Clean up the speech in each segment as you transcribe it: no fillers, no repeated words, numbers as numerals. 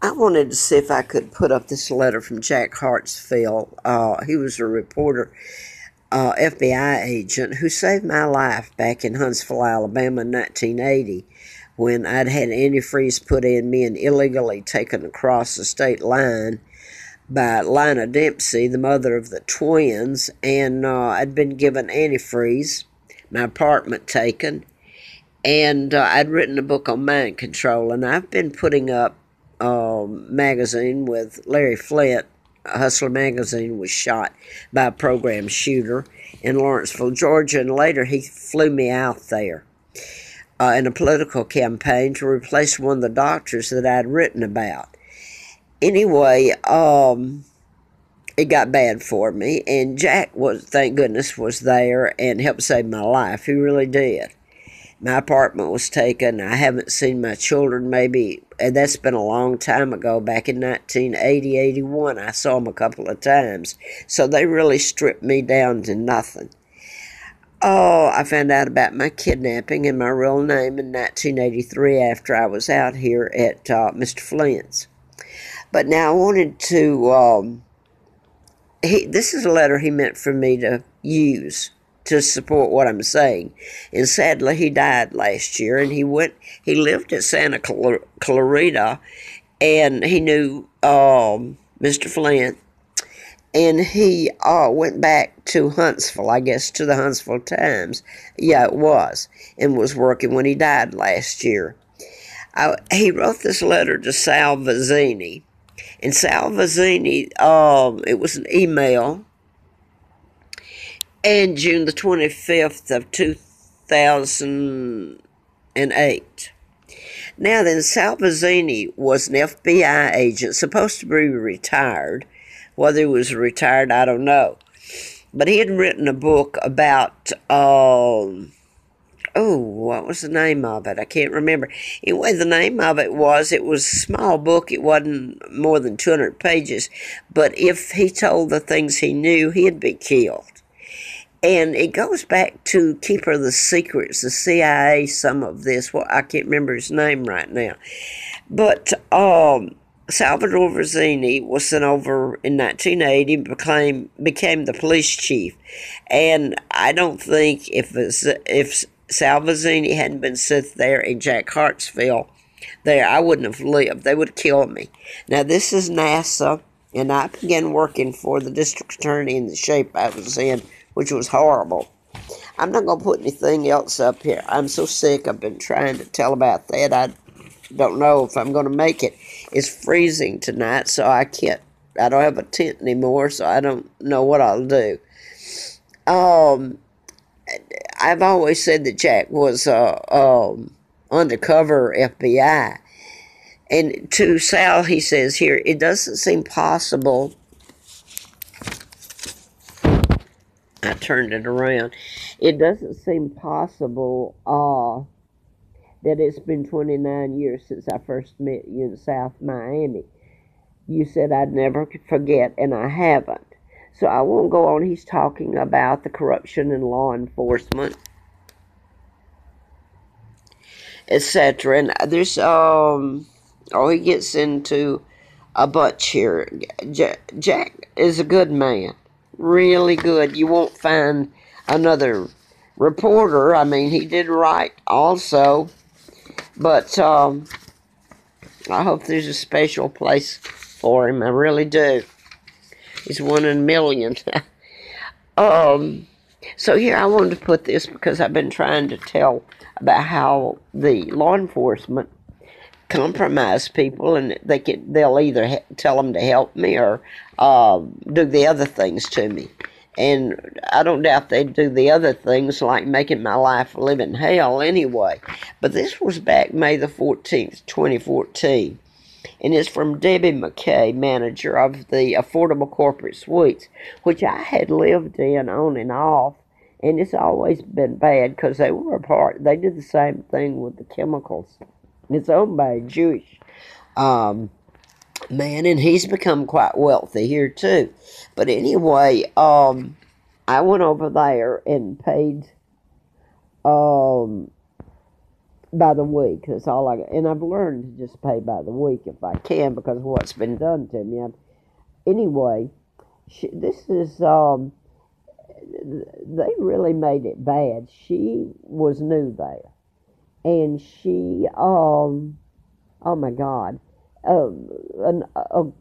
I wanted to see if I could put up this letter from Jack Hartsfield. He was a reporter, FBI agent who saved my life back in Huntsville, Alabama in 1980 when I'd had antifreeze put in me and illegally taken across the state line by Lina Dempsey, the mother of the twins, and I'd been given antifreeze, my apartment taken, and I'd written a book on mind control, and I've been putting up magazine with Larry Flint. Hustler magazine was shot by a program shooter in Lawrenceville, Georgia, and later he flew me out there in a political campaign to replace one of the doctors that I'd written about. Anyway, it got bad for me, and Jack was, thank goodness, was there and helped save my life. He really did. My apartment was taken. I haven't seen my children maybe, and that's been a long time ago, back in 1980, 81. I saw them a couple of times. So they really stripped me down to nothing. Oh, I found out about my kidnapping and my real name in 1983 after I was out here at Mr. Flint's. But now I wanted to, this is a letter he meant for me to use to support what I'm saying. And sadly, he died last year, and he lived at Santa Clarita, and he knew Mr. Flint, and he went back to Huntsville, I guess, to the Huntsville Times. Yeah, it was, and was working when he died last year. He wrote this letter to Sal Vazzini, and Sal Vazzini, it was an email, and June the 25th of 2008. Now then, Sal Vazzini was an FBI agent, supposed to be retired. Whether he was retired, I don't know. But he had written a book about, what was the name of it? I can't remember. Anyway, the name of it was a small book. It wasn't more than 200 pages. But if he told the things he knew, he'd be killed. And it goes back to Keeper of the Secrets, the CIA, some of this. Well, I can't remember his name right now. But Salvador Vazzini was sent over in 1980, became the police chief. And I don't think if Sal Vazzini hadn't been sent there and Jack Hartsfield there, I wouldn't have lived. They would kill me. Now, this is NASA, and I began working for the district attorney in the shape I was in, which was horrible. I'm not going to put anything else up here. I'm so sick. I've been trying to tell about that. I don't know if I'm going to make it. It's freezing tonight, so I don't have a tent anymore, so I don't know what I'll do. I've always said that Jack was undercover FBI. And to Sal, he says here, it doesn't seem possible. I turned it around. It doesn't seem possible that it's been 29 years since I first met you in South Miami. You said I'd never forget, and I haven't. So I won't go on. He's talking about the corruption in law enforcement, etc. And there's, he gets into a bunch here. Jack is a good man. Really good. You won't find another reporter. I mean, he did write also, but I hope there's a special place for him. I really do. He's one in a million. So here I wanted to put this because I've been trying to tell about how the law enforcement compromise people, and they'll either tell them to help me or do the other things to me. And I don't doubt they do the other things like making my life a living hell anyway. But this was back May the 14th, 2014. And it's from Debbie McKay, manager of the Affordable Corporate Suites, which I had lived in on and off. And it's always been bad because they were apart. They did the same thing with the chemicals. It's owned by a Jewish man, and he's become quite wealthy here too. But anyway, I went over there and paid by the week. That's all and I've learned to just pay by the week if I can because of what's been done to me. Anyway, this is they really made it bad. She was new there, and she oh my God, a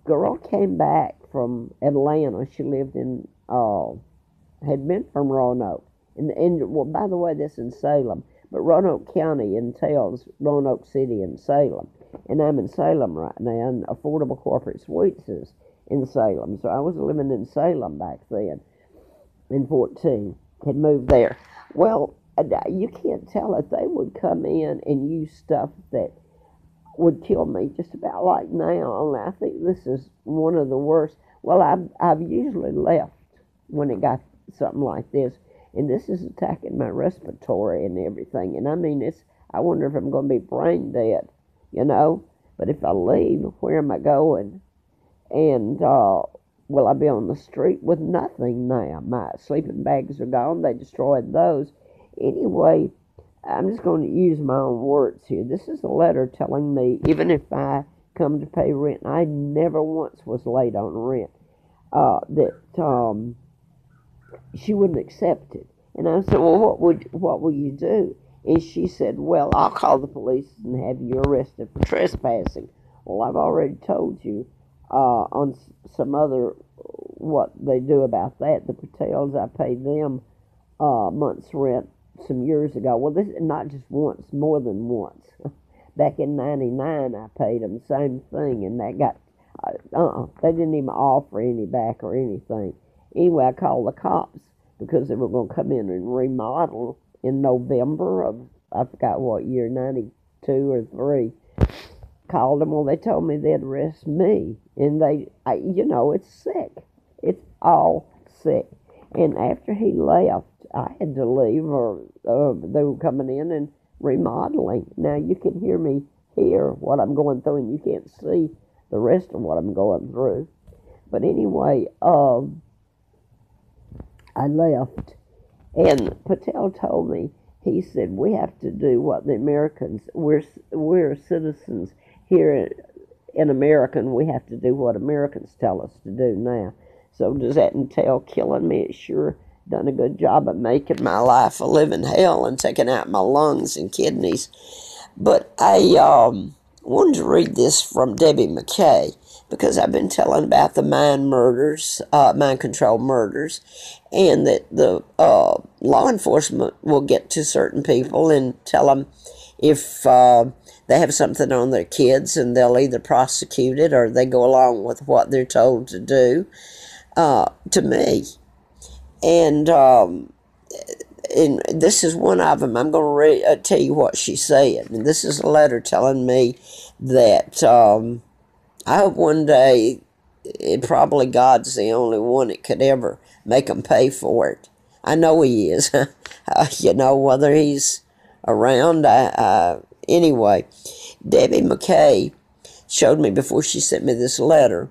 girl came back from Atlanta. She lived in had been from Roanoke, and well, by the way, this in Salem, but Roanoke County entails Roanoke City and Salem, and I'm in Salem right now, and Affordable Corporate Suites is in Salem, so I was living in Salem back then in 14, had moved there. Well, you can't tell it. They would come in and use stuff that would kill me just about like now, only I think this is one of the worst. Well, I've usually left when it got something like this, and this is attacking my respiratory and everything, and I mean, I wonder if I'm going to be brain dead, but if I leave, where am I going? And will I be on the street with nothing now? My sleeping bags are gone. They destroyed those. Anyway, I'm just going to use my own words here. This is a letter telling me, even if I come to pay rent, I never once was late on rent, that she wouldn't accept it. And I said, well, what will you do? And she said, well, I'll call the police and have you arrested for trespassing. Well, I've already told you on some other what they do about that. The Patels, I paid them month's rent some years ago. Well, this is not just once, more than once. Back in '99, I paid them the same thing, and that got they didn't even offer any back or anything. Anyway, I called the cops because they were going to come in and remodel in November of, I forgot what year, 92 or 3. Called them. Well, they told me they'd arrest me, and it's sick. It's all sick. And after he left, I had to leave, or they were coming in and remodeling. Now you can hear me hear what I'm going through, and you can't see the rest of what I'm going through. But anyway, I left, and Patel told me, he said, we have to do what the Americans, we're citizens here in America, and we have to do what Americans tell us to do now. So does that entail killing me? It sure done a good job of making my life a living hell and taking out my lungs and kidneys. But I wanted to read this from Debbie McKay, because I've been telling about the mind control murders, and that the law enforcement will get to certain people and tell them if they have something on their kids, and they'll either prosecute it or they go along with what they're told to do to me. And this is one of them. I'm going to tell you what she said. And this is a letter telling me that I hope one day, probably God's the only one that could ever make them pay for it. I know he is. Whether he's around. Anyway, Debbie McKay showed me before she sent me this letter.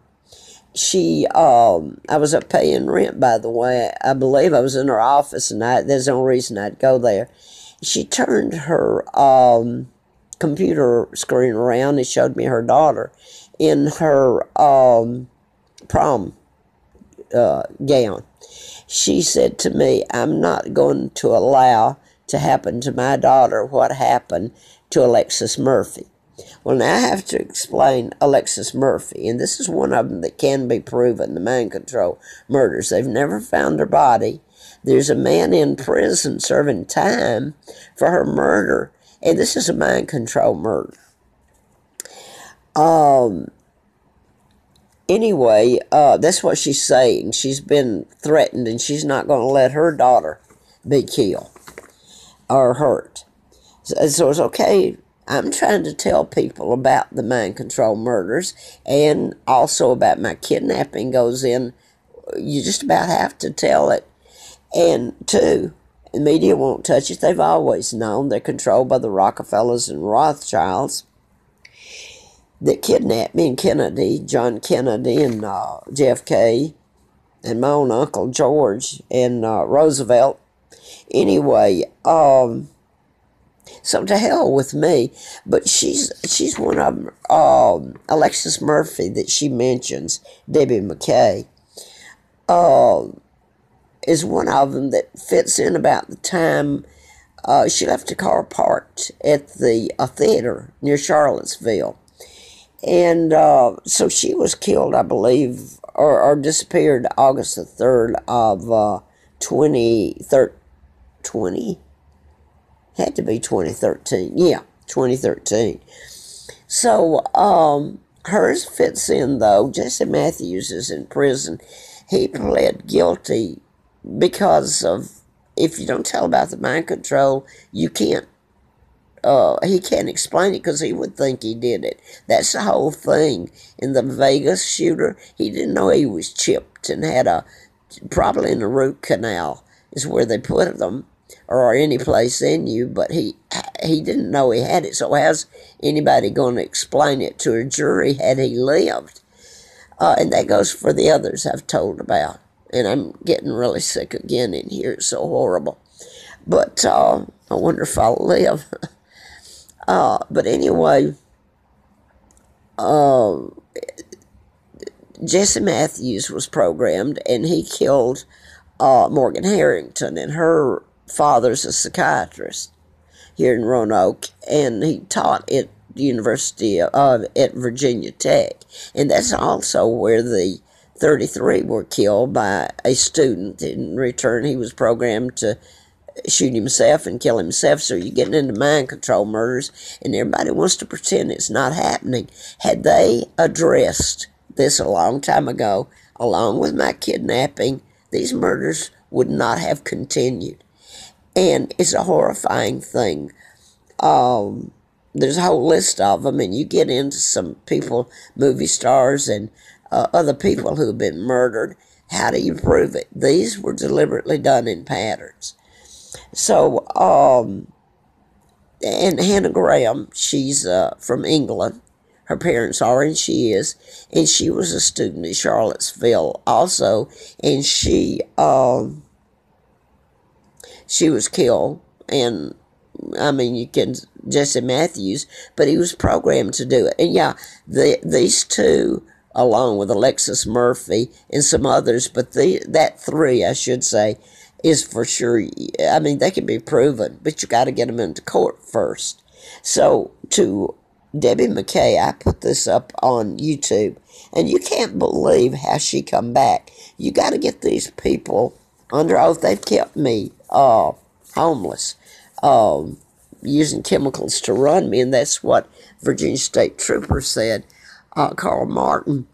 I was up paying rent, by the way. I believe I was in her office, and there's no reason I'd go there. She turned her computer screen around and showed me her daughter in her prom gown. She said to me, I'm not going to allow to happen to my daughter what happened to Alexis Murphy. Well, now I have to explain Alexis Murphy, and this is one of them that can be proven, the mind control murders. They've never found her body. There's a man in prison serving time for her murder, and this is a mind control murder. Anyway, that's what she's saying. She's been threatened, and she's not going to let her daughter be killed or hurt. So it's okay. I'm trying to tell people about the mind control murders, and also about my kidnapping goes in. You just about have to tell it. And two, the media won't touch it. They've always known they're controlled by the Rockefellers and Rothschilds that kidnapped me and Kennedy, John Kennedy and JFK, and my own Uncle George and Roosevelt. Anyway, So to hell with me. But she's one of them. Alexis Murphy that she mentions, Debbie McKay, is one of them that fits in about the time she left a car parked at the theater near Charlottesville. And so she was killed, I believe, or disappeared August the 3rd of 2013. Had to be 2013. Yeah, 2013. So hers fits in, though. Jesse Matthews is in prison. He pled guilty because of, if you don't tell about the mind control, you can't, he can't explain it because he would think he did it. That's the whole thing. In the Vegas shooter, he didn't know he was chipped and had probably in the root canal is where they put them, or any place in you, but he didn't know he had it. So how's anybody going to explain it to a jury had he lived? And that goes for the others I've told about. And I'm getting really sick again in here. It's so horrible. But I wonder if I'll live. But anyway, Jesse Matthews was programmed, and he killed Morgan Harrington, and her father's a psychiatrist here in Roanoke, and he taught at the University at Virginia Tech, and that's also where the 33 were killed by a student. In return, he was programmed to shoot himself and kill himself. So you're getting into mind control murders, and everybody wants to pretend it's not happening. Had they addressed this a long time ago, along with my kidnapping, these murders would not have continued. And it's a horrifying thing. There's a whole list of them, and you get into some people, movie stars and other people who have been murdered. How do you prove it? These were deliberately done in patterns. So, and Hannah Graham, she's from England. Her parents are, and she is. And she was a student at Charlottesville also. And she was killed. And, I mean, you can, Jesse Matthews, but he was programmed to do it. And yeah, these two, along with Alexis Murphy and some others, but that three, I should say, is for sure. I mean, they can be proven, but you got to get them into court first. So to Debbie McKay, I put this up on YouTube, and you can't believe how she come back. You got to get these people under oath. They've kept me homeless, using chemicals to run me, and that's what Virginia State Trooper said. Carl Martin.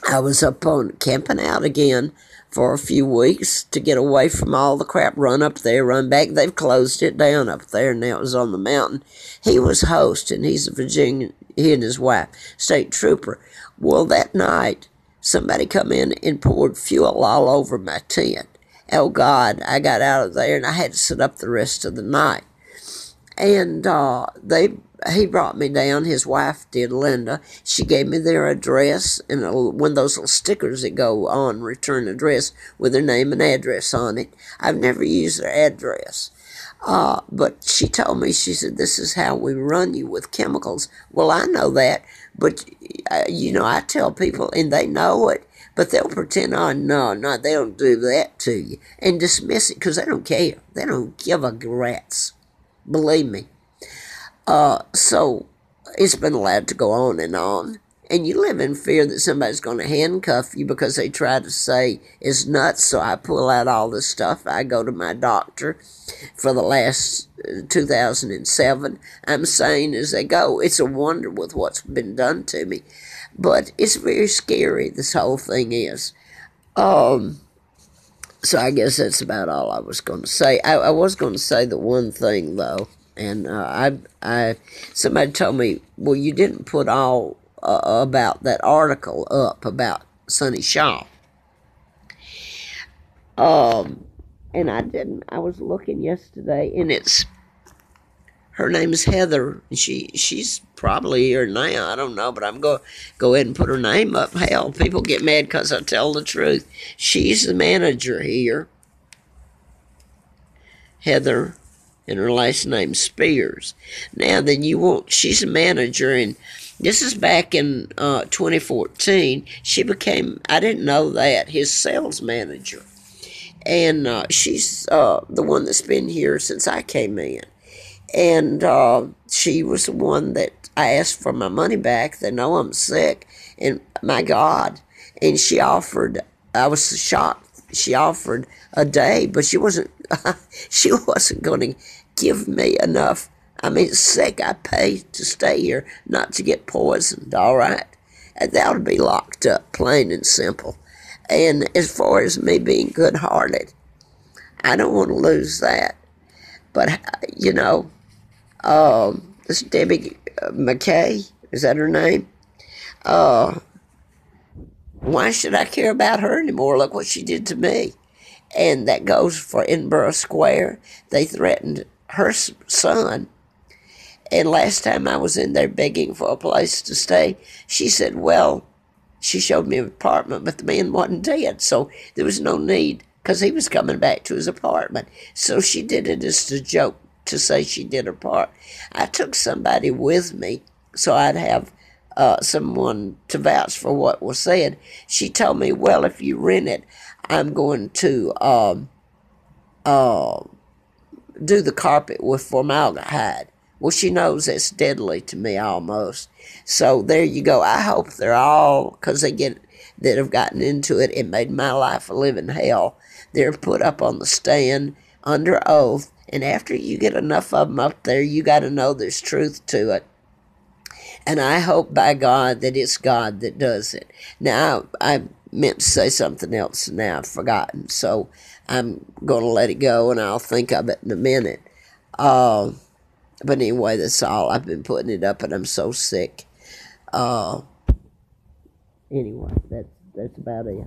I was up on camping out again for a few weeks to get away from all the crap. Run up there, run back. They've closed it down up there. Now it was on the mountain. He was host, and he's a Virginia, he and his wife, state trooper. Well, that night, somebody come in and poured fuel all over my tent. Oh, God, I got out of there, and I had to sit up the rest of the night. And he brought me down. His wife did, Linda. She gave me their address and one of those little stickers that go on return address with their name and address on it. I've never used their address. But she told me, she said, this is how we run you with chemicals. Well, I know that, but, I tell people, and they know it, but they'll pretend, oh, no, they don't do that to you, and dismiss it because they don't care. They don't give a rat's. Believe me. So it's been allowed to go on, and you live in fear that somebody's going to handcuff you because they try to say it's nuts. So I pull out all this stuff. I go to my doctor for the last 2007. I'm sane as they go. It's a wonder with what's been done to me, but it's very scary. This whole thing is. So I guess that's about all I was going to say. I was going to say the one thing, though, and somebody told me, well, you didn't put all about that article up about Sonny Shaw. And I didn't. I was looking yesterday, and her name is Heather. She's probably here now. I don't know, but I'm going to go ahead and put her name up. Hell, people get mad because I tell the truth. She's the manager here. Heather and her last name's Spears. Now then, she's a manager, and this is back in 2014. She became, I didn't know that, his sales manager. And she's the one that's been here since I came in. And she was the one that I asked for my money back. They know I'm sick, and my God. And she offered, I was shocked. She offered a day, but she wasn't going to give me enough. I mean, sick, I pay to stay here, not to get poisoned, all right? And that would be locked up, plain and simple. And as far as me being good-hearted, I don't want to lose that. But, this Debbie McKay, is that her name? Why should I care about her anymore? Look what she did to me. And that goes for Edinburgh Square. They threatened her son. And last time I was in there begging for a place to stay, she said, well, she showed me an apartment, but the man wasn't dead, so there was no need, because he was coming back to his apartment. So she did it as a joke to say she did her part. I took somebody with me so I'd have someone to vouch for what was said. She told me, well, if you rent it, I'm going to do the carpet with formaldehyde. Well, she knows that's deadly to me almost. So there you go. I hope they're all, because that have gotten into it, it made my life a living hell. They're put up on the stand under oath, and after you get enough of them up there, you got to know there's truth to it. And I hope by God that it's God that does it. Now, I meant to say something else, and now I've forgotten. So I'm going to let it go, and I'll think of it in a minute. But anyway, that's all. I've been putting it up, and I'm so sick. Anyway, that's about it.